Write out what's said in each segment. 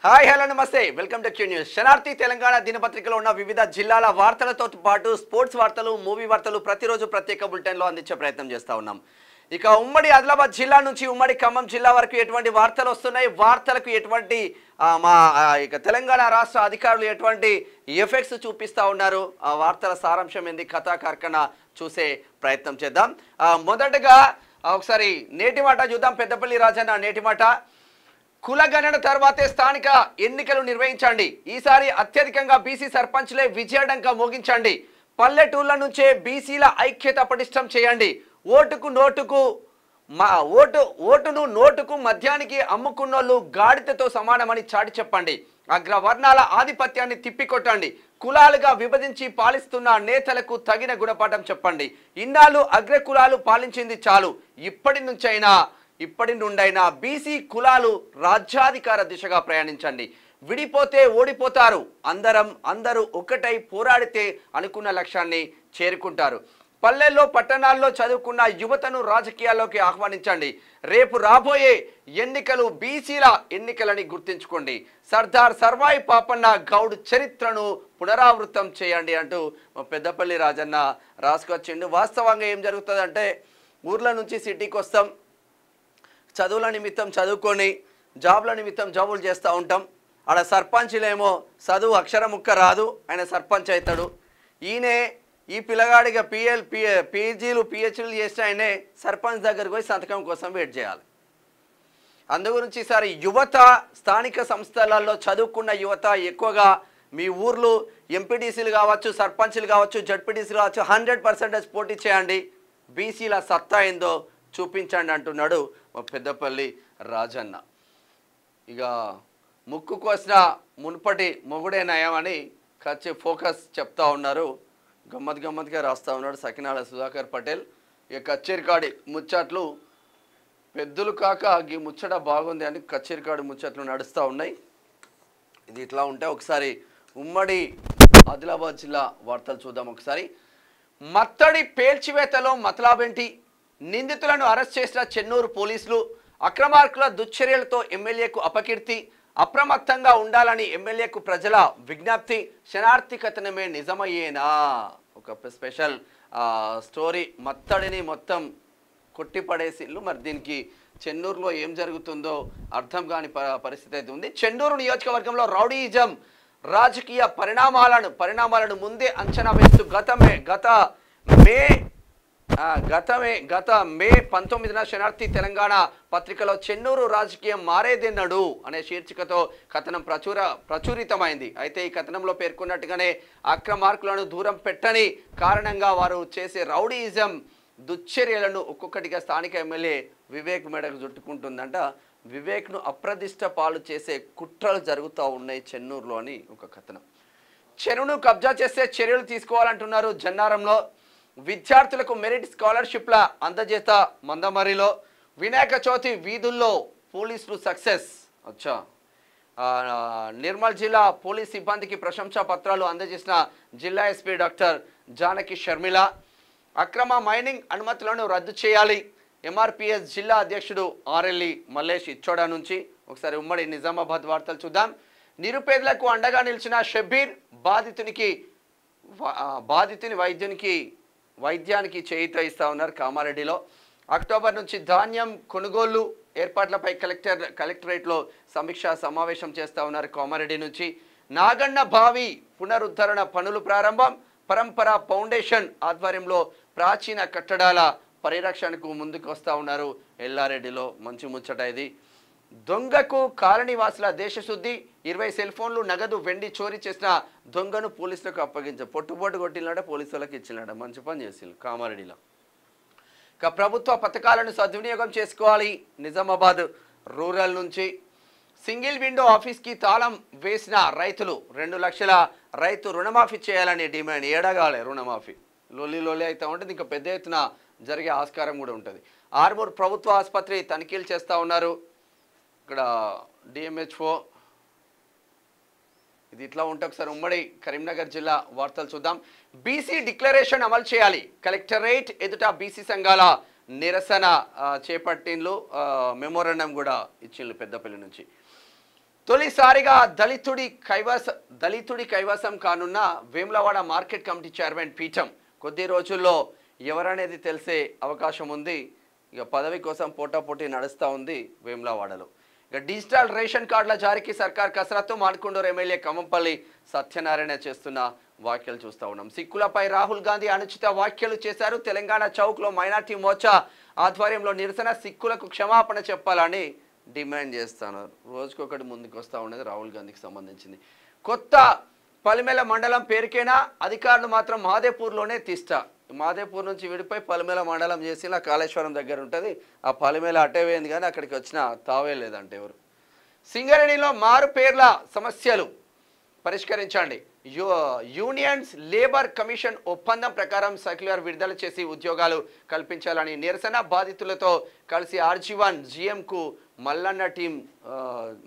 Hi hello నమస్తే welcome to Q news. శనార్థి తెలంగాణ దినపత్రికలో ఉన్న వివిధ జిల్లాల వార్తలతో పాటు స్పోర్ట్స్ వార్తలు, మూవీ వార్తలు ప్రతిరోజు ప్రత్యేక బులెటిన్లో అందించే ప్రయత్నం చేస్తూ ఉన్నాం. ఇక ఉమ్మడి ఆదిలాబాద్ జిల్లా నుంచి ఉమ్మడి ఖమ్మం జిల్లా వరకు ఎటువంటి వార్తలు వస్తున్నాయి, వార్తలకు ఎటువంటి ఇక తెలంగాణ రాష్ట్ర అధికారులు ఎటువంటి ఎఫెక్ట్స్ చూపిస్తూ ఉన్నారు, ఆ వార్తల సారాంశం ఏంది, కథా కార్ఖాన చూసే ప్రయత్నం చేద్దాం. మొదటగా ఒకసారి నేటి మాట చూద్దాం. పెద్దపల్లి రాజన్న నేటి మాట. కులగణన తర్వాతే స్థానిక ఎన్నికలు నిర్వహించండి. ఈసారి అత్యధికంగా బీసీ సర్పంచ్లే విజయడంగా మోగించండి. పల్లెటూళ్ళ నుంచే బీసీల ఐక్యత పటిష్టం చేయండి. ఓటును నోటుకు మద్యానికి అమ్ముకున్నోళ్ళు గాడిదతో సమానమని చాటి చెప్పండి. అగ్రవర్ణాల ఆధిపత్యాన్ని తిప్పికొట్టండి. కులాలుగా విభజించి పాలిస్తున్న నేతలకు తగిన గుణపాఠం చెప్పండి. ఇన్నాళ్ళు అగ్ర కులాలు పాలించింది చాలు. ఇప్పటి నుండైనా బీసీ కులాలు రాజ్యాధికార దిశగా ప్రయాణించండి. విడిపోతే ఓడిపోతారు. అందరూ ఒకటై పోరాడితే అనుకున్న లక్ష్యాన్ని చేరుకుంటారు. పల్లెల్లో పట్టణాల్లో చదువుకున్న యువతను రాజకీయాల్లోకి ఆహ్వానించండి. రేపు రాబోయే ఎన్నికలు బీసీల ఎన్నికలని గుర్తించుకోండి. సర్దార్ సర్వాయి పాపన్న గౌడ్ చరిత్రను పునరావృతం చేయండి అంటూ పెద్దపల్లి రాజన్న రాసుకొచ్చిండు. వాస్తవంగా ఏం జరుగుతుందంటే, ఊర్ల నుంచి సిటీకి వస్తాం, చదువుల నిమిత్తం చదువుకొని జాబ్ల నిమిత్తం జాబులు చేస్తూ ఉంటాం. ఆడ సర్పంచ్లేమో చదువు అక్షరం ముక్క రాదు, ఆయన సర్పంచ్ అవుతాడు. ఈ పిల్లగాడిగా పీజీలు పిహెచ్డీలు చేస్తే ఆయనే సర్పంచ్ దగ్గరికి పోయి సంతకం కోసం వెయిట్ చేయాలి. అందు గురించి ఈసారి యువత, స్థానిక సంస్థలలో చదువుకున్న యువత ఎక్కువగా మీ ఊర్లు ఎంపీటీసీలు కావచ్చు, సర్పంచ్లు కావచ్చు, జడ్పీటీసీలు కావచ్చు 100% పోటీ చేయండి. బీసీల సత్తా ఏందో చూపించండి అంటున్నాడు పెద్దపల్లి రాజన్న. ఇక ముక్కు కోసిన మునుపటి మొగుడే నయమని ఫోకస్ చెప్తా ఉన్నారు. గమ్మత్తుగా రాస్తూ ఉన్నాడు సకినాల సుధాకర్ పటేల్. ఇక కచ్చేరికాడి ముచ్చట్లు పెద్దలు కాక ఈ ముచ్చట బాగుంది అని కచ్చేరికాడి ముచ్చట్లు నడుస్తూ ఉన్నాయి. ఇది ఇట్లా ఉంటే ఒకసారి ఉమ్మడి ఆదిలాబాద్ జిల్లా వార్తలు చూద్దాం. ఒకసారి మత్తడి పేల్చివేతలో మతలాబెంటి, నిందితులను అరెస్ట్ చేసిన చెన్నూరు పోలీసులు, అక్రమార్కుల దుశ్చర్యలతో ఎమ్మెల్యేకు అపకీర్తి, అప్రమత్తంగా ఉండాలని ఎమ్మెల్యేకు ప్రజల విజ్ఞప్తి, శనార్థి కథనమే నిజమయ్యేనా? ఒక స్పెషల్ స్టోరీ. మత్తడిని మొత్తం కొట్టిపడేసిళ్ళు. మరి దీనికి చెన్నూరులో ఏం జరుగుతుందో అర్థం కాని పరిస్థితి అయితే ఉంది. చెన్నూరు నియోజకవర్గంలో రౌడీయిజం రాజకీయ పరిణామాలను ముందే అంచనా వేస్తూ గత మే 19న శనార్థి తెలంగాణ పత్రికలో చెన్నూరు రాజకీయం మారేదెన్నడు అనే శీర్షికతో కథనం ప్రచురితమైంది. అయితే ఈ కథనంలో పేర్కొన్నట్టుగానే అక్రమార్కులను దూరం పెట్టని కారణంగా వారు చేసే రౌడీయిజం దుశ్చర్యలను ఒక్కొక్కటిగా స్థానిక ఎమ్మెల్యే వివేక్ మెడకు చుట్టుకుంటుందంట. వివేక్ను అప్రదిష్ట పాలు చేసే కుట్రలు జరుగుతూ ఉన్నాయి చెన్నూరులో అని ఒక కథనం. చెరువును కబ్జా చేసే చర్యలు తీసుకోవాలంటున్నారు జన్నారంలో. విద్యార్థులకు మెరిట్ స్కాలర్షిప్ల అందజేత మందమరిలో. వినాయక చవితి వీధుల్లో పోలీసులు సక్సెస్. నిర్మల్ జిల్లా పోలీస్ సిబ్బందికి ప్రశంసా పత్రాలు అందజేసిన జిల్లా ఎస్పీ డాక్టర్ జానకి షర్మిల. అక్రమ మైనింగ్ అనుమతులను రద్దు చేయాలి. ఎంఆర్పిఎస్ జిల్లా అధ్యక్షుడు ఆర్ఎల్ఈ మల్లేష్ ఇచ్చోడా నుంచి. ఒకసారి ఉమ్మడి నిజామాబాద్ వార్తలు చూద్దాం. నిరుపేదలకు అండగా నిలిచిన షబ్బీర్ బాధితుని వైద్యానికి చేయూత ఇస్తా ఉన్నారు కామారెడ్డిలో. అక్టోబర్ నుంచి ధాన్యం కొనుగోలు ఏర్పాట్లపై కలెక్టరేట్లో సమీక్షా సమావేశం చేస్తూ ఉన్నారు కామారెడ్డి నుంచి. నాగన్న బావి పునరుద్ధరణ పనులు ప్రారంభం. పరంపర ఫౌండేషన్ ఆధ్వర్యంలో ప్రాచీన కట్టడాల పరిరక్షణకు ముందుకు వస్తూ ఉన్నారు ఎల్లారెడ్డిలో. మంచి ముచ్చట ఇది. దొంగకు కాలనీవాసుల దేశశుద్ధి. 20 సెల్ ఫోన్లు, నగదు, వెండి చోరీ చేసిన దొంగను పోలీసులకు అప్పగించారు. పొట్టుపోటు కొట్టినాడ పోలీసు వాళ్ళకి ఇచ్చినాడ. మంచి పని చేసిళ్ళు కామారెడ్డిలో. ఇక ప్రభుత్వ పథకాలను సద్వినియోగం చేసుకోవాలి. నిజామాబాద్ రూరల్ నుంచి. సింగిల్ విండో ఆఫీస్కి తాళం వేసిన రైతులు. 2 లక్షల రైతు రుణమాఫీ చేయాలని డిమాండ్. ఏడగాలే రుణమాఫీ. లొల్లి అయితే ఉంటుంది. ఇంకా పెద్ద ఎత్తున జరిగే ఆస్కారం కూడా ఉంటుంది. ఆర్మూర్ ప్రభుత్వ ఆసుపత్రి తనిఖీలు చేస్తూ ఉన్నారు. ఇక్కడ డిఎంహెచ్ఓ. ఇది ఇట్లా ఉంటే ఒకసారి ఉమ్మడి కరీంనగర్ జిల్లా వార్తలు చూద్దాం. బీసీ డిక్లరేషన్ అమలు చేయాలి. కలెక్టరేట్ ఎదుట బీసీ సంఘాల నిరసన చేపట్టిండ్లు. మెమోరాండం కూడా ఇచ్చిండ్లు పెద్దపల్లి నుంచి. తొలిసారిగా దళితుడి కైవసం కానున్న వేములవాడ మార్కెట్ కమిటీ చైర్మన్ పీఠం కొద్ది రోజుల్లో ఎవరనేది తెలిసే అవకాశం ఉంది. ఇక పదవి కోసం పోటాపోటీ నడుస్తూ ఉంది వేములవాడలో. ఇక డిజిటల్ రేషన్ కార్డుల జారీకి సర్కార్ కసరత్తు మాన్కొండూరు ఎమ్మెల్యే కమ్మంపల్లి సత్యనారాయణ చేస్తున్న వ్యాఖ్యలు చూస్తూ ఉన్నాం. సిక్కులపై రాహుల్ గాంధీ అనుచిత వ్యాఖ్యలు చేశారు. తెలంగాణ చౌక్లో మైనార్టీ మోర్చా ఆధ్వర్యంలో నిరసన, సిక్కులకు క్షమాపణ చెప్పాలని డిమాండ్ చేస్తున్నారు. రోజుకొకటి ముందుకు వస్తూ ఉన్నది రాహుల్ గాంధీకి సంబంధించింది. కొత్త పలిమెల మండలం పేరుకైనా అధికారులు మాత్రం మాదేపూర్లోనే తీస్తా. మాదేపూర్ నుంచి విడిపోయి పలిమెల మండలం చేసి కాళేశ్వరం దగ్గర ఉంటుంది. ఆ పలిమెల అటే పోయింది కానీ అక్కడికి వచ్చిన తావే లేదంటే ఎవరు. సింగరేణిలో మారు పేర్ల సమస్యలు పరిష్కరించండి. యూనియన్స్ లేబర్ కమిషన్ ఒప్పందం ప్రకారం సర్క్యులర్ విడుదల చేసి ఉద్యోగాలు కల్పించాలని నిరసన, బాధితులతో కలిసి RG1 GMకు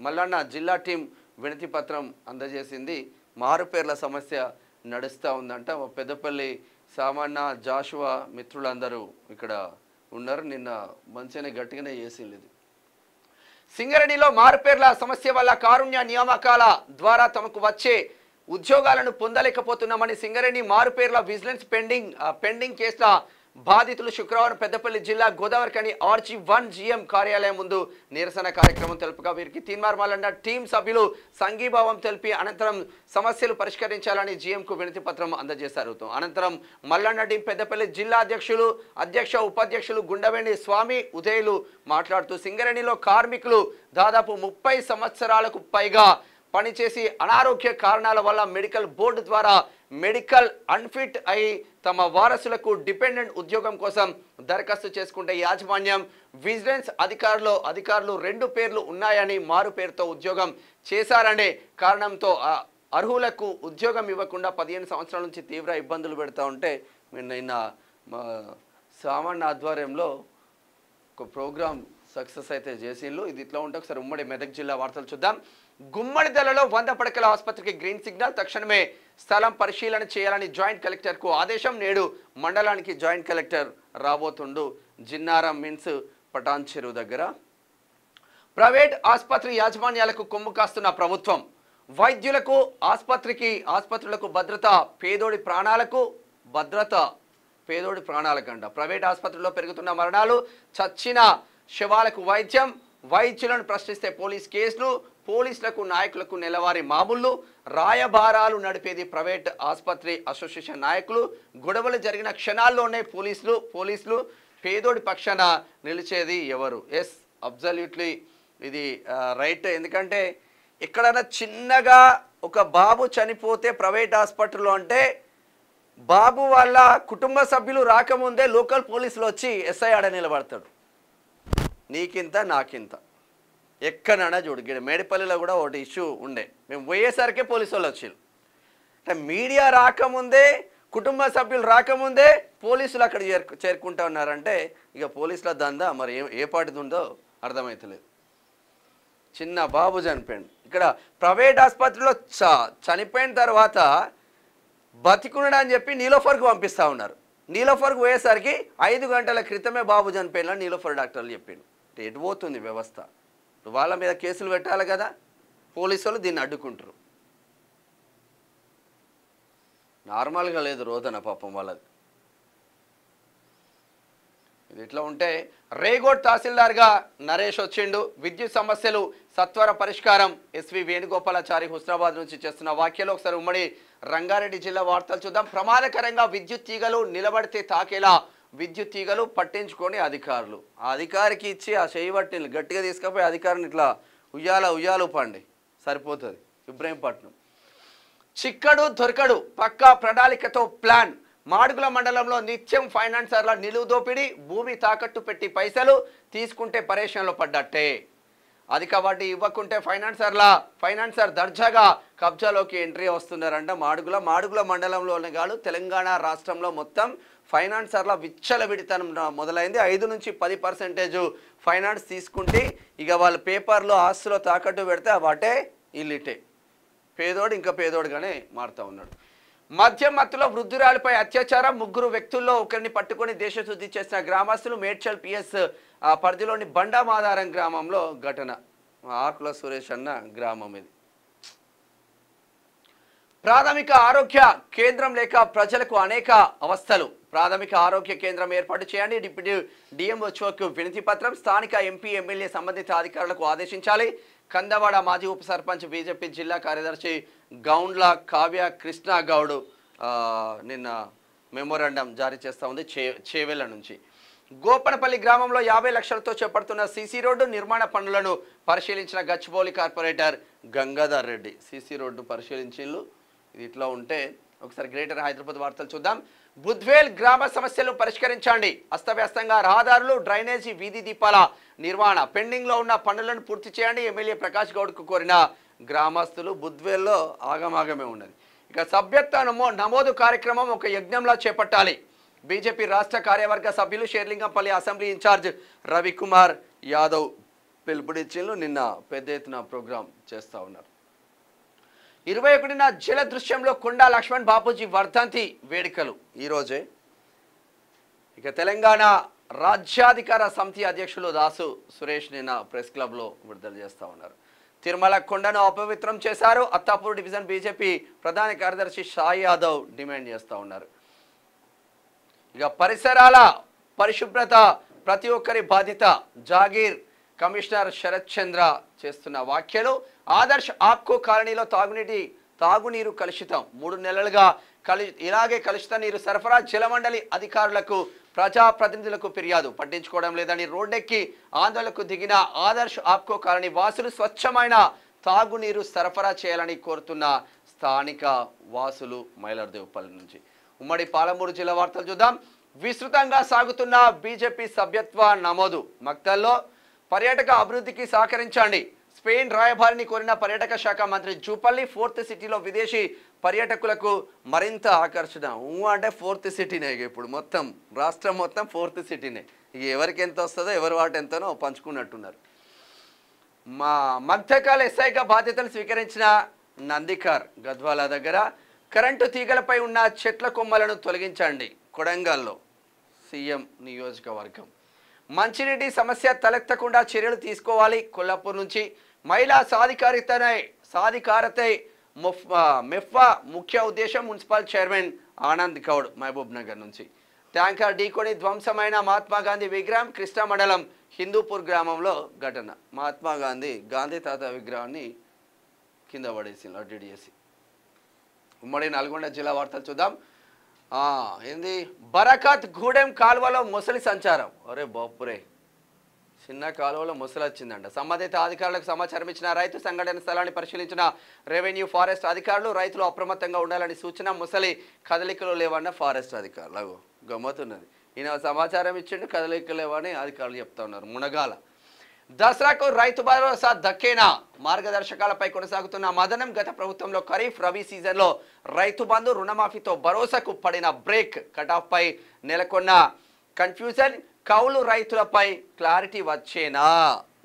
మల్లన్న జిల్లా టీం వినతి పత్రం అందజేసింది. మారుపేర్ల సమస్య నడుస్తూ ఉందంట. పెద్దపల్లి సామాన్య జాషువా మిత్రులందరూ ఇక్కడ ఉన్నారు. నిన్న మంచిగానే గట్టిగానే చేసింది. సింగరేణిలో మారుపేర్ల సమస్య వల్ల కారుణ్య నియామకాల ద్వారా తమకు వచ్చే ఉద్యోగాలను పొందలేకపోతున్నామని సింగరేణి మారుపేర్ల విజిలెన్స్ పెండింగ్ కేసుల బాధితులు శుక్రవారం పెద్దపల్లి జిల్లా గోదావరిఖని RG1 GM కార్యాలయం ముందు నిరసన కార్యక్రమం తెలుపగా వీరికి తీన్మార్ మల్లన్న టీం సభ్యులు సంఘీభావం తెలిపి అనంతరం సమస్యలు పరిష్కరించాలని GMకు వినతి పత్రం అందజేశారు. అనంతరం మల్లన్న టీం పెద్దపల్లి జిల్లా ఉపాధ్యక్షులు గుండవేణి స్వామి ఉదయులు మాట్లాడుతూ సింగరేణిలో కార్మికులు దాదాపు 30 సంవత్సరాలకు పైగా పనిచేసి అనారోగ్య కారణాల వల్ల మెడికల్ బోర్డు ద్వారా మెడికల్ అన్ఫిట్ అయి తమ వారసులకు డిపెండెంట్ ఉద్యోగం కోసం దరఖాస్తు చేసుకుంటే యాజమాన్యం విజిలెన్స్ అధికారులు 2 పేర్లు ఉన్నాయని మారు పేరుతో ఉద్యోగం చేశారనే కారణంతో అర్హులకు ఉద్యోగం ఇవ్వకుండా 15 సంవత్సరాల నుంచి తీవ్ర ఇబ్బందులు పెడతా ఉంటే నిన్న సామాన్య ఆధ్వర్యంలో ఒక ప్రోగ్రాం సక్సెస్ అయితే చేసిండ్రు. ఇది ఇట్లా ఉంటే ఒకసారి ఉమ్మడి మెదక్ జిల్లా వార్తలు చూద్దాం. గుమ్మడిదలలో 100 పడకల ఆసుపత్రికి గ్రీన్ సిగ్నల్, తక్షణమే స్థలం పరిశీలన చేయాలని జాయింట్ కలెక్టర్కు ఆదేశం. నేడు మండలానికి జాయింట్ కలెక్టర్ రాబోతుండు. జిన్నారం మిన్స్ పటాన్ చెరువు దగ్గర ప్రైవేట్ ఆసుపత్రి యాజమాన్యాలకు కొమ్ము కాస్తున్న ప్రభుత్వం. వైద్యులకు ఆసుపత్రులకు భద్రత, పేదోడి ప్రాణాలకంట. ప్రైవేట్ ఆసుపత్రుల్లో పెరుగుతున్న మరణాలు, చచ్చిన శవాలకు వైద్యులను ప్రశ్నిస్తే పోలీస్ కేసులు, పోలీసులకు నాయకులకు నెలవారీ మామూళ్ళు, రాయబారాలు నడిపేది ప్రైవేట్ ఆసుపత్రి అసోసియేషన్ నాయకులు. గొడవలు జరిగిన క్షణాల్లోనే పోలీసులు పేదోడి పక్షాన నిలిచేది ఎవరు? ఎస్, అబ్జల్యూట్లీ ఇది రైట్. ఎందుకంటే ఎక్కడైనా చిన్నగా ఒక బాబు చనిపోతే ప్రైవేట్ హాస్పిటల్లో అంటే బాబు వాళ్ళ కుటుంబ సభ్యులు రాకముందే లోకల్ పోలీసులు వచ్చి SI ఆడ నిలబడతాడు. నీకింత నాకింత. ఎక్కడైనా చూడు, మేడిపల్లిలో కూడా ఒకటి ఇష్యూ ఉండే. మేము పోయేసరికే పోలీసు వాళ్ళు వచ్చారు. అంటే మీడియా రాకముందే, కుటుంబ సభ్యులు రాకముందే పోలీసులు అక్కడ చేరుకుంటా ఉన్నారంటే ఇక పోలీసుల దందా మరి ఏ పాటిది ఉందో అర్థమవుతలేదు. చిన్న బాబు చనిపోయాడు. ఇక్కడ ప్రైవేట్ ఆసుపత్రిలో చనిపోయిన తర్వాత బతికున్నాడు అని చెప్పి నీలోఫర్కు పంపిస్తూ ఉన్నారు. నీలోఫర్కు పోయేసరికి 5 గంటల క్రితమే బాబు చనిపోయినా నీలోఫర్ డాక్టర్లు చెప్పిండు. ఎటు పోతుంది వ్యవస్థ? వాళ్ళ మీద కేసులు పెట్టాలి కదా, పోలీసు వాళ్ళు దీన్ని అడ్డుకుంటారు. నార్మల్గా లేదు రోదన పాపం వాళ్ళది. ఇది ఇట్లా ఉంటే రేగోడ్ తహసీల్దార్గా నరేష్ వచ్చిండు. విద్యుత్ సమస్యలు సత్వర పరిష్కారం. SV వేణుగోపాలాచారి హుస్నాబాద్ నుంచి చేస్తున్న వ్యాఖ్యలు ఒకసారి ఉమ్మడి రంగారెడ్డి జిల్లా వార్తలు చూద్దాం. ప్రమాదకరంగా విద్యుత్ తీగలు నిలబడితే తాకేలా విద్యుత్ తీగలు పట్టించుకొని అధికారులు. ఆ అధికారికి ఇచ్చి ఆ చేయబట్టిని గట్టిగా తీసుకుపోయి అధికారిని ఇట్లా ఉయ్యాలు పండి సరిపోతుంది. ఇబ్రహీంపట్నం చిక్కడు దొరకడు, పక్కా ప్రణాళికతో ప్లాన్. మాడుగుల మండలంలో నిత్యం ఫైనాన్సర్ల నిలువు దోపిడీ, భూమి తాకట్టు పెట్టి పైసలు తీసుకుంటే పరేషన్లో పడ్డట్టే. అధిక వడ్డీ ఇవ్వకుంటే ఫైనాన్సర్ దర్జాగా కబ్జాలోకి ఎంట్రీ వస్తున్నారంట. మాడుగుల మండలంలోనే కాదు తెలంగాణ రాష్ట్రంలో మొత్తం ఫైనాన్సర్ల విచ్చలవిడితనం మొదలైంది. 5 నుంచి 10% ఫైనాన్స్ తీసుకుంటే ఇక వాళ్ళ పేపర్లో ఆస్తులో తాకట్టు పెడితే వాటే ఇల్లిటే. పేదోడు ఇంకా పేదోడుగానే మారుతూ ఉన్నాడు. మద్యం మత్తులో వృద్ధురాలిపై అత్యాచారం. 3 వ్యక్తుల్లో ఒకరిని పట్టుకొని దేశశుద్ధి చేసిన గ్రామస్తులు. మేడ్చల్ PS పరిధిలోని బండామాధారం గ్రామంలో ఘటన. ఆకుల సురేష్ అన్న గ్రామం ఇది. ప్రాథమిక ఆరోగ్య కేంద్రం లేక ప్రజలకు అనేక అవస్థలు. ప్రాథమిక ఆరోగ్య కేంద్రం ఏర్పాటు చేయండి. డిప్యూటీ డిఎంహెచ్ఓకు వినతి పత్రం. స్థానిక ఎంపీ ఎమ్మెల్యే సంబంధిత అధికారులకు ఆదేశించాలి. కందవాడ మాజీ ఉప సర్పంచ్ బీజేపీ జిల్లా కార్యదర్శి గౌండ్ల కావ్య కృష్ణ గౌడ్ నిన్న మెమోరాండం జారీ చేస్తూ ఉంది చేవెళ్ల నుంచి. గోపనపల్లి గ్రామంలో 50 లక్షలతో చేపడుతున్న సీసీ రోడ్డు నిర్మాణ పనులను పరిశీలించిన Gachibowli corporator Gangadhar Reddy. CC road పరిశీలించిళ్ళు. ఇది ఇట్లా ఉంటే ఒకసారి గ్రేటర్ హైదరాబాద్ వార్తలు చూద్దాం. బుద్వేల్ గ్రామ సమస్యలు పరిష్కరించండి. అస్తవ్యస్తంగా రహదారులు, డ్రైనేజీ, వీధి దీపాల నిర్వహణ పెండింగ్ లో ఉన్న పనులను పూర్తి చేయండి. ఎమ్మెల్యే ప్రకాష్ గౌడ్ కు కోరిన గ్రామస్తులు. బుద్వేల్లో ఆగమాగమే ఉన్నది. ఇక సభ్యత్వ నమోదు కార్యక్రమం ఒక యజ్ఞంలా చేపట్టాలి. బీజేపీ రాష్ట్ర కార్యవర్గ సభ్యులు షేర్లింగంపల్లి అసెంబ్లీ ఇన్ఛార్జ్ రవికుమార్ యాదవ్ పిలుపునిచ్చిళ్ళు. నిన్న పెద్ద ఎత్తున ప్రోగ్రాం చేస్తూ ఉన్నారు. 21న జల దృశ్యంలో కొండా లక్ష్మణ్ బాపూజీ వర్ధంతి వేడుకలు ఈరోజే. ఇక తెలంగాణ రాజ్యాధికార సమితి అధ్యక్షులు దాసు సురేష్ నిన్న ప్రెస్ క్లబ్లో విడుదల చేస్తూ ఉన్నారు. తిరుమల కొండను అపవిత్రం చేశారు. అత్తాపూర్ డివిజన్ బీజేపీ ప్రధాన కార్యదర్శి సాయి యాదవ్ డిమాండ్ చేస్తూ ఉన్నారు. ఇక పరిసరాల పరిశుభ్రత ప్రతి ఒక్కరి బాధ్యత. జాగీర్ కమిషనర్ శరత్ చంద్ర చేస్తున్న వ్యాఖ్యలు. ఆదర్శ్ ఆప్కో కాలనీలో తాగునీరు కలుషితం. 3 నెలలుగా ఇలాగే కలుషిత నీరు సరఫరా. జలమండలి అధికారులకు ప్రజాప్రతినిధులకు ఫిర్యాదు పట్టించుకోవడం లేదని రోడ్డెక్కి ఆందోళనకు దిగిన ఆదర్శ్ ఆప్కో కాలనీ వాసులు స్వచ్ఛమైన తాగునీరు సరఫరా చేయాలని కోరుతున్న స్థానిక వాసులు మైలర్దేవ్పల్లి నుంచి. ఉమ్మడి పాలమూరు జిల్లా వార్తలు చూద్దాం. విస్తృతంగా సాగుతున్న బీజేపీ సభ్యత్వ నమోదు. మక్తల్లో పర్యాటక అభివృద్ధికి సహకరించండి. స్పెయిన్ రాయబారిని కోరిన పర్యాటక శాఖ మంత్రి జూపల్లి. 4th సిటీలో విదేశీ పర్యాటకులకు మరింత ఆకర్షణ. అంటే 4th సిటీనే. ఇప్పుడు మొత్తం రాష్ట్రం మొత్తం 4th సిటీనే. ఇక ఎవరికి ఎంత వస్తుందో ఎవరి వాటి ఎంతనో పంచుకున్నట్టున్నారు. మగ్ధకాల ఎస్ఐగా బాధ్యతలు స్వీకరించిన నందికార్ గద్వాల దగ్గర కరెంటు తీగలపై ఉన్న చెట్ల కొమ్మలను తొలగించండి. కొడంగల్లో సీఎం నియోజకవర్గం. మంచినీటి సమస్య తలెత్తకుండా చర్యలు తీసుకోవాలి. కొల్లాపూర్ నుంచి మహిళా సాధికారతై మెఫ్వా ముఖ్య ఉద్దేశం. మున్సిపల్ చైర్మన్ ఆనంద్ గౌడ్ మహబూబ్ నగర్ నుంచి. ట్యాంకర్ ఢీకొని ధ్వంసమైన మహాత్మాగాంధీ విగ్రహం. కృష్ణా మండలం హిందూపూర్ గ్రామంలో ఘటన. గాంధీ తాత విగ్రహాన్ని కింద పడేసింది ఆర్టీడీఎస్సీ. ఉమ్మడి నల్గొండ జిల్లా వార్తలు చూద్దాం. బరకత్ గూడెం కాలువలో మొసలి సంచారం. అరే బాపురే, చిన్న కాలువలో మొసలి వచ్చిందంట. సంబంధిత అధికారులకు సమాచారం ఇచ్చిన రైతు సంఘటన స్థలాన్ని పరిశీలించిన రెవెన్యూ ఫారెస్ట్ అధికారులు. రైతులు అప్రమత్తంగా ఉండాలని సూచన. మొసలి కదలికలు లేవన్న ఫారెస్ట్ అధికారులు. గమ్మతున్నది. ఈయన సమాచారం ఇచ్చిండు, కదలికలు లేవని అధికారులు చెప్తా ఉన్నారు. మునగాల. దసరాకు రైతు భరోసా దక్కేనా? మార్గదర్శకాలపై కొనసాగుతున్న మదనం. గత ప్రభుత్వంలో ఖరీఫ్ రబీ సీజన్లో రైతు బంధు రుణమాఫీతో భరోసాకు పడిన బ్రేక్. కటాఫ్ పై నెలకొన్న కన్ఫ్యూజన్. కౌలు రైతులపై క్లారిటీ వచ్చేనా?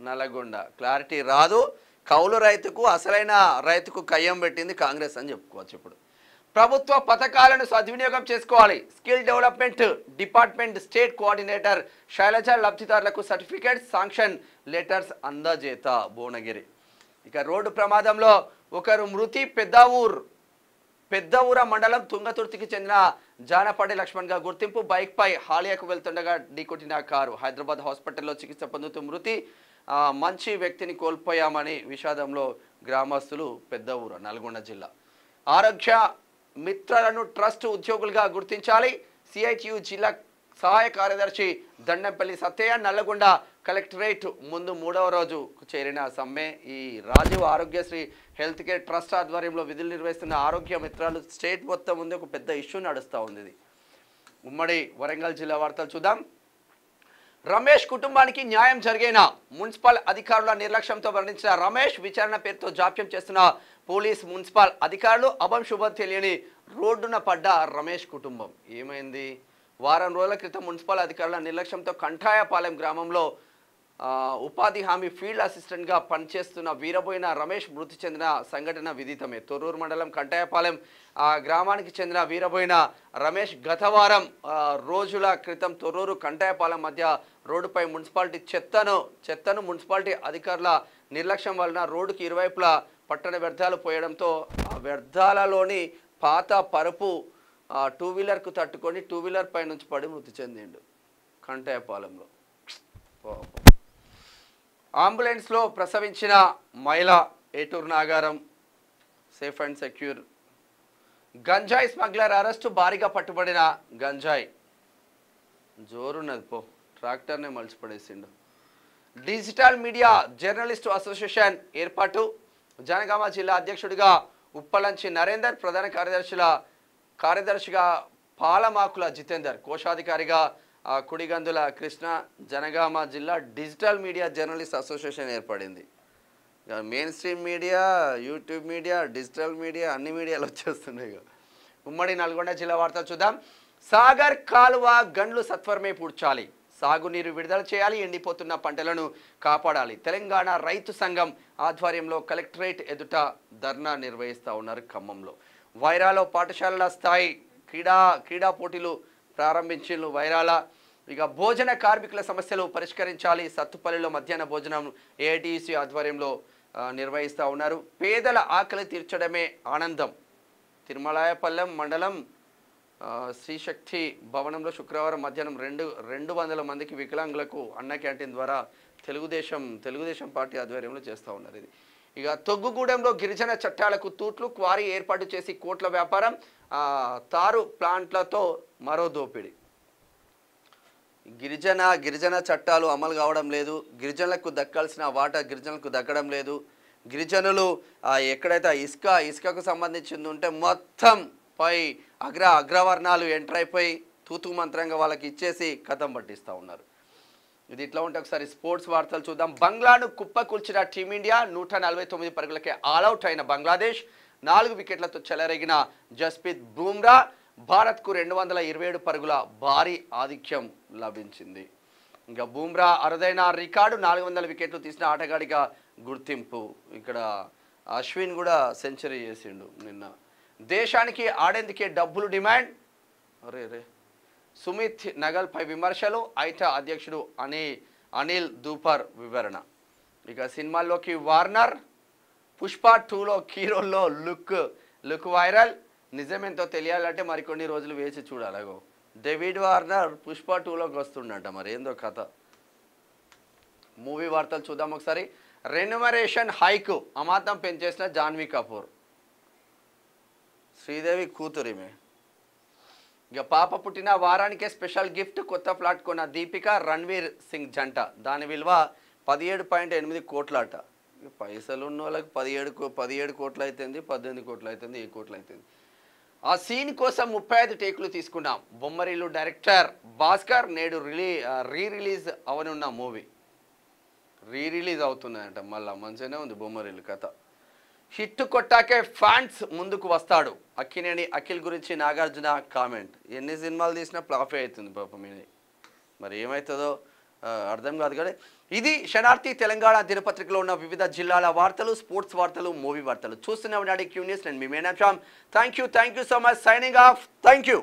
నల్గొండ క్లారిటీ రాదు. కౌలు రైతుకు అసలైన రైతుకు కయ్యం పెట్టింది కాంగ్రెస్ అని చెప్పుకోవచ్చు. ఇప్పుడు ప్రభుత్వ పథకాలను సద్వినియోగం చేసుకోవాలి. Skill development department state coordinator Sailaja లబ్ధిదారులకు సర్టిఫికేట్ శాంక్షన్ లెటర్స్ అందజేత. భువనగిరి. ఇక రోడ్డు ప్రమాదంలో ఒకరు మృతి. పెద్దఊర మండలం తుంగతుర్తికి చెందిన జానపడి లక్ష్మణ్గా గుర్తింపు. బైక్ పై హాలియాకు వెళ్తుండగా ఢీకొట్టిన కారు. హైదరాబాద్ హాస్పిటల్లో చికిత్స పొందుతూ మృతి. మంచి వ్యక్తిని కోల్పోయామని విషాదంలో గ్రామస్తులు. పెద్దఊర నల్గొండ జిల్లా. ఆరోగ్య మిత్రులను ట్రస్ట్ ఉద్యోగులుగా గుర్తించాలి. సిఐటియు జిల్లా సహాయ కార్యదర్శి దండంపల్లి సత్తయ్య. నల్లగొండ కలెక్టరేట్ ముందు 3వ రోజు చేరిన సమ్మె. ఈ Rajiv Aarogyasri health care trust ఆధ్వర్యంలో విధులు నిర్వహిస్తున్న ఆరోగ్య మిత్రాలు స్టేట్ మొత్తం ముందు ఒక పెద్ద ఇష్యూ నడుస్తూ ఉంది. ఇది ఉమ్మడి వరంగల్ జిల్లా వార్తలు చూద్దాం. రమేష్ కుటుంబానికి న్యాయం జరిగేనా? మున్సిపల్ అధికారుల నిర్లక్ష్యంతో వర్ణించిన రమేష్. విచారణ పేరుతో జాప్యం చేస్తున్న పోలీస్ మున్సిపల్ అధికారులు. అభం శుభం తెలియని రోడ్డున పడ్డ రమేష్ కుటుంబం. ఏమైంది? వారం రోజుల క్రితం మున్సిపల్ అధికారుల నిర్లక్ష్యంతో కంఠాయపాలెం గ్రామంలో ఉపాధి హామీ ఫీల్డ్ అసిస్టెంట్గా పనిచేస్తున్న వీరబోయిన రమేష్ మృతి చెందిన సంఘటన విదితమే. తొర్రూరు మండలం కంటాయపాలెం గ్రామానికి చెందిన వీరబోయిన రమేష్ గత వారం రోజుల క్రితం తొర్రూరు కంటాయపాలెం మధ్య రోడ్డుపై మున్సిపాలిటీ చెత్తను మున్సిపాలిటీ అధికారుల నిర్లక్ష్యం వలన రోడ్డుకి ఇరువైపులా పట్టణ వ్యర్థాలు పోయడంతో ఆ వ్యర్థాలలోని పాత పరుపు టూ వీలర్కు తట్టుకొని టూ వీలర్ పై నుంచి పడి మృతి చెందిండు కంటాయపాలెంలో. అంబులెన్స్లో ప్రసవించిన మహిళ ఏటూరు నాగారం సేఫ్ అండ్ సెక్యూర్. గంజాయి స్మగ్లర్ అరెస్టు, భారీగా పట్టుబడిన గంజాయి జోరున్నది పో, ట్రాక్టర్నే మలిచిపడేసిండు. డిజిటల్ మీడియా జర్నలిస్టు అసోసియేషన్ ఏర్పాటు, జనగామ జిల్లా అధ్యక్షుడిగా ఉప్పలంచి నరేందర్, ప్రధాన కార్యదర్శిగా పాలమాకుల జితేందర్, కోశాధికారిగా కుడిగందుల కృష్ణ. జనగామ జిల్లా డిజిటల్ మీడియా జర్నలిస్ట్ అసోసియేషన్ ఏర్పడింది. Main stream media, YouTube media, digital media అన్ని మీడియాలు వచ్చేస్తున్నాయి. ఉమ్మడి నల్గొండ జిల్లా వార్తలు చూద్దాం. సాగర్ కాలువ గండ్లు సత్వరమే పూడ్చాలి, సాగునీరు విడుదల చేయాలి, ఎండిపోతున్న పంటలను కాపాడాలి. తెలంగాణ రైతు సంఘం ఆధ్వర్యంలో కలెక్టరేట్ ఎదుట ధర్నా నిర్వహిస్తూ ఉన్నారు ఖమ్మంలో. వైరాలో పాఠశాలల స్థాయి క్రీడా పోటీలు ప్రారంభించిన వైరాల. ఇక భోజన కార్మికుల సమస్యలు పరిష్కరించాలి, సత్తుపల్లిలో మధ్యాహ్న భోజనం ఏఐటీసీ ఆధ్వర్యంలో నిర్వహిస్తూ ఉన్నారు. పేదల ఆకలి తీర్చడమే ఆనందం. తిరుమలాయపల్లెం మండలం శ్రీశక్తి భవనంలో శుక్రవారం మధ్యాహ్నం 200 మందికి వికలాంగులకు అన్న క్యాంటీన్ ద్వారా తెలుగుదేశం పార్టీ ఆధ్వర్యంలో చేస్తూ ఉన్నారు. ఇది ఇక తొగ్గుగూడెంలో గిరిజన చట్టాలకు తూట్లు, క్వారీ ఏర్పాటు చేసి కోట్ల వ్యాపారం, తారు ప్లాంట్లతో మరో దోపిడీ. గిరిజన చట్టాలు అమలు కావడం లేదు, గిరిజనులకు దక్కాల్సిన వాటా గిరిజనులకు దక్కడం లేదు. గిరిజనులు ఎక్కడైతే ఇసుకకు సంబంధించింది ఉంటే మొత్తం పై అగ్రవర్ణాలు ఎంటర్ అయిపోయి తూతు మంత్రంగా వాళ్ళకి ఇచ్చేసి కథం పట్టిస్తూ ఉన్నారు. ఇది ఇట్లా ఉంటే ఒకసారి స్పోర్ట్స్ వార్తలు చూద్దాం. బంగ్లాను కుప్పకూల్చిన టీమిండియా 149 పరుగులకే ఆల్అవుట్ అయిన బంగ్లాదేశ్, 4 వికెట్లతో చెలరేగిన జస్ప్రీత్ బుమ్రా, భారత్కు 227 పరుగుల భారీ ఆధిక్యం లభించింది. ఇంకా బుమ్రా అరుదైన రికార్డు, 400 వికెట్లు తీసిన ఆటగాడిగా గుర్తింపు. ఇక్కడ అశ్విన్ కూడా సెంచరీ చేసిండు నిన్న. దేశానికి ఆడేందుకే డబ్బులు డిమాండ్, రే సుమిత్ నగల్పై విమర్శలు, ఐటా అధ్యక్షుడు అనిల్ దూపర్ వివరణ. ఇక సినిమాల్లోకి వార్నర్, పుష్ప 2లో హీరోల్లో లుక్ వైరల్. నిజమేంతో తెలియాలంటే మరికొన్ని రోజులు వేచి చూడాలి. డేవిడ్ వార్నర్ పుష్ప 2లోకి వస్తుండట, మరి ఏందో కథ. మూవీ వార్తలు చూద్దాం ఒకసారి. రెన్యుమరేషన్ హైక్ అమాంతం పెంచేసిన జాన్వీ కపూర్, శ్రీదేవి కూతురిమే. ఇక పాప పుట్టిన వారానికే స్పెషల్ గిఫ్ట్, కొత్త ఫ్లాట్ కొన్న దీపిక రణ్వీర్ సింగ్ జంట. దాని విలువ 17.8 కోట్లట. పైసలు ఉన్న వాళ్ళకి 17 కోట్లు అవుతుంది, 18 కోట్లు అవుతుంది, 1 కోట్లు అవుతుంది. ఆ సీన్ కోసం 35 టేకులు తీసుకున్నాం. బొమ్మరిల్లు డైరెక్టర్ భాస్కర్. నేడు రిలీజ్ అవనున్న మూవీ రిలీజ్ అవుతున్నాయంట. మళ్ళీ మంచిగానే ఉంది బొమ్మరిల్లు కథ. హిట్ కొట్టాకే ఫ్యాన్స్ ముందుకు వస్తాడు, అక్కినేని అఖిల్ గురించి నాగార్జున కామెంట్. ఎన్ని సినిమాలు తీసినా ఫ్లాపే అవుతుంది పాపం. ఇది మరి ఏమవుతుందో అర్థం కాదు కదా. ఇది శనార్థి తెలంగాణ దినపత్రికలో ఉన్న వివిధ జిల్లాల వార్తలు, స్పోర్ట్స్ వార్తలు, మూవీ వార్తలు. చూస్తున్నాం నాడి క్యూ న్యూస్. నేను మీ Meena Shyam. Thank you so much. Signing off. Thank you.